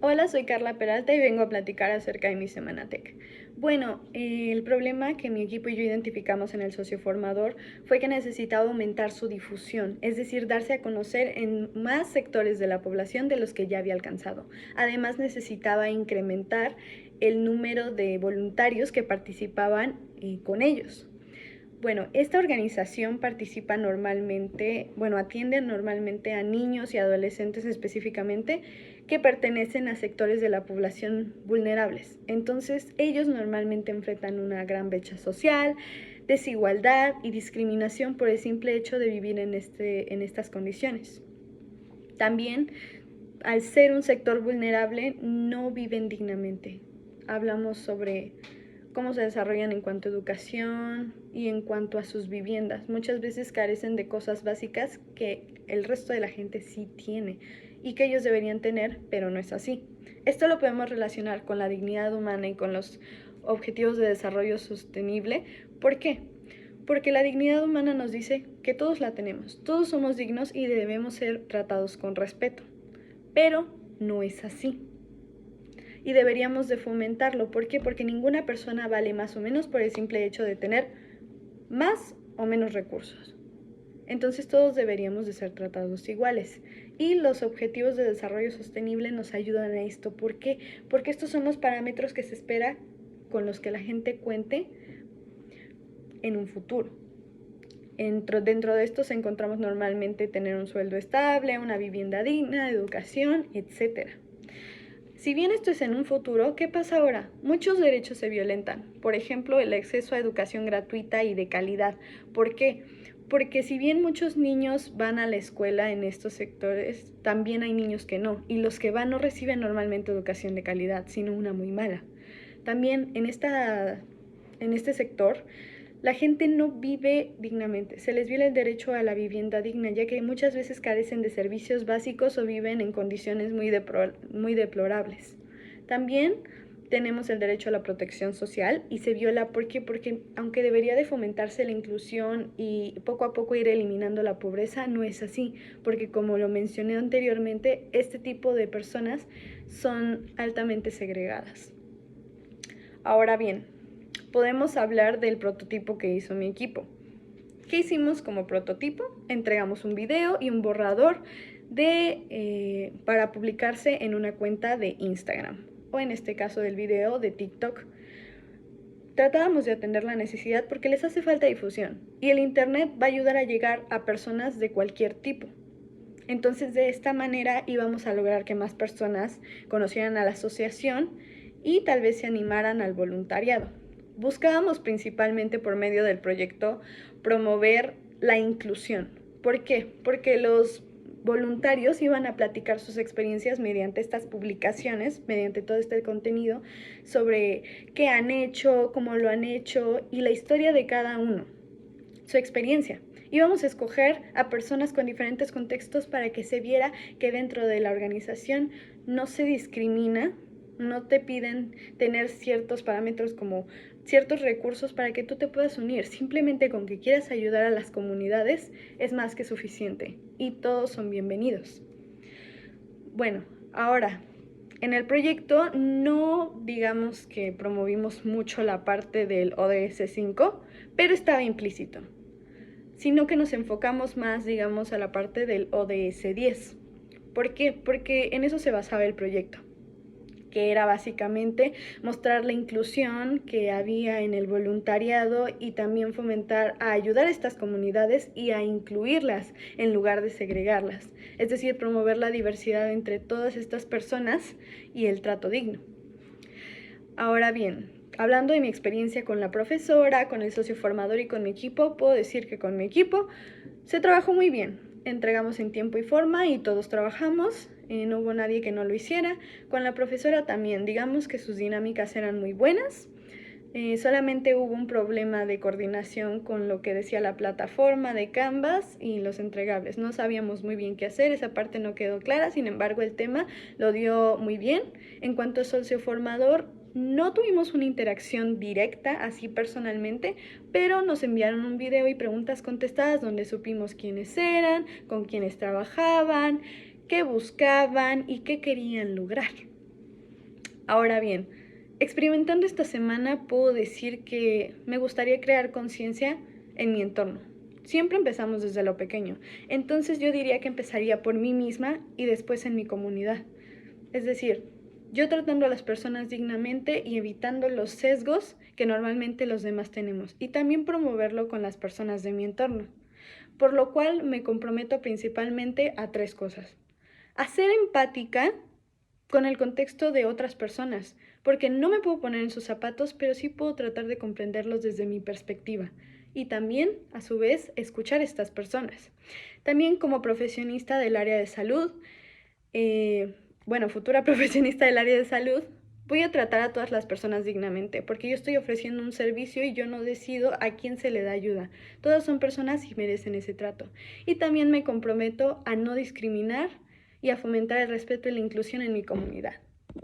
Hola, soy Carla Peralta y vengo a platicar acerca de mi Semana Tech. Bueno, el problema que mi equipo y yo identificamos en el socioformador fue que necesitaba aumentar su difusión, es decir, darse a conocer en más sectores de la población de los que ya había alcanzado. Además, necesitaba incrementar el número de voluntarios que participaban con ellos. Bueno, esta organización participa normalmente, atiende normalmente a niños y adolescentes específicamente que pertenecen a sectores de la población vulnerables. Entonces, ellos normalmente enfrentan una gran brecha social, desigualdad y discriminación por el simple hecho de vivir en estas condiciones. También, al ser un sector vulnerable, no viven dignamente. Hablamos sobre cómo se desarrollan en cuanto a educación y en cuanto a sus viviendas. Muchas veces carecen de cosas básicas que el resto de la gente sí tiene y que ellos deberían tener, pero no es así. Esto lo podemos relacionar con la dignidad humana y con los objetivos de desarrollo sostenible. ¿Por qué? Porque la dignidad humana nos dice que todos la tenemos, todos somos dignos y debemos ser tratados con respeto. Pero no es así. Y deberíamos de fomentarlo. ¿Por qué? Porque ninguna persona vale más o menos por el simple hecho de tener más o menos recursos. Entonces todos deberíamos de ser tratados iguales. Y los objetivos de desarrollo sostenible nos ayudan a esto. ¿Por qué? Porque estos son los parámetros que se espera con los que la gente cuente en un futuro. Dentro de estos encontramos normalmente tener un sueldo estable, una vivienda digna, educación, etc. Si bien esto es en un futuro, ¿qué pasa ahora? Muchos derechos se violentan. Por ejemplo, el acceso a educación gratuita y de calidad. ¿Por qué? Porque si bien muchos niños van a la escuela en estos sectores, también hay niños que no. Y los que van no reciben normalmente educación de calidad, sino una muy mala. También en este sector, la gente no vive dignamente, se les viola el derecho a la vivienda digna, ya que muchas veces carecen de servicios básicos o viven en condiciones muy deplorables. También tenemos el derecho a la protección social y se viola porque aunque debería de fomentarse la inclusión y poco a poco ir eliminando la pobreza, no es así, porque como lo mencioné anteriormente, este tipo de personas son altamente segregadas. Ahora bien, podemos hablar del prototipo que hizo mi equipo. ¿Qué hicimos como prototipo? Entregamos un video y un borrador para publicarse en una cuenta de Instagram, o en este caso del video de TikTok. Tratábamos de atender la necesidad porque les hace falta difusión y el internet va a ayudar a llegar a personas de cualquier tipo. Entonces, de esta manera íbamos a lograr que más personas conocieran a la asociación y tal vez se animaran al voluntariado. Buscábamos principalmente por medio del proyecto promover la inclusión. ¿Por qué? Porque los voluntarios iban a platicar sus experiencias mediante estas publicaciones, mediante todo este contenido, sobre qué han hecho, cómo lo han hecho y la historia de cada uno, su experiencia. Íbamos a escoger a personas con diferentes contextos para que se viera que dentro de la organización no se discrimina, no te piden tener ciertos parámetros como ciertos recursos para que tú te puedas unir. Simplemente con que quieras ayudar a las comunidades es más que suficiente y todos son bienvenidos. Bueno, ahora, en el proyecto no digamos que promovimos mucho la parte del ODS 5, pero estaba implícito, sino que nos enfocamos más, digamos, a la parte del ODS 10. ¿Por qué? Porque en eso se basaba el proyecto, que era básicamente mostrar la inclusión que había en el voluntariado y también fomentar a ayudar a estas comunidades y a incluirlas en lugar de segregarlas. Es decir, promover la diversidad entre todas estas personas y el trato digno. Ahora bien, hablando de mi experiencia con la profesora, con el socio formador y con mi equipo, puedo decir que con mi equipo se trabajó muy bien. Entregamos en tiempo y forma y todos trabajamos, no hubo nadie que no lo hiciera. Con la profesora también, digamos que sus dinámicas eran muy buenas. Solamente hubo un problema de coordinación con lo que decía la plataforma de Canvas y los entregables. No sabíamos muy bien qué hacer, esa parte no quedó clara, sin embargo el tema lo dio muy bien. En cuanto a socio formador, no tuvimos una interacción directa, así personalmente, pero nos enviaron un video y preguntas contestadas donde supimos quiénes eran, con quiénes trabajaban, qué buscaban y qué querían lograr. Ahora bien, experimentando esta semana puedo decir que me gustaría crear conciencia en mi entorno. Siempre empezamos desde lo pequeño, entonces yo diría que empezaría por mí misma y después en mi comunidad. Es decir, yo tratando a las personas dignamente y evitando los sesgos que normalmente los demás tenemos, y también promoverlo con las personas de mi entorno. Por lo cual me comprometo principalmente a tres cosas: a ser empática con el contexto de otras personas, porque no me puedo poner en sus zapatos, pero sí puedo tratar de comprenderlos desde mi perspectiva. Y también, a su vez, escuchar a estas personas. También como profesionista del área de salud, eh, futura profesionista del área de salud, voy a tratar a todas las personas dignamente, porque yo estoy ofreciendo un servicio y yo no decido a quién se le da ayuda. Todas son personas y merecen ese trato. Y también me comprometo a no discriminar y a fomentar el respeto y la inclusión en mi comunidad.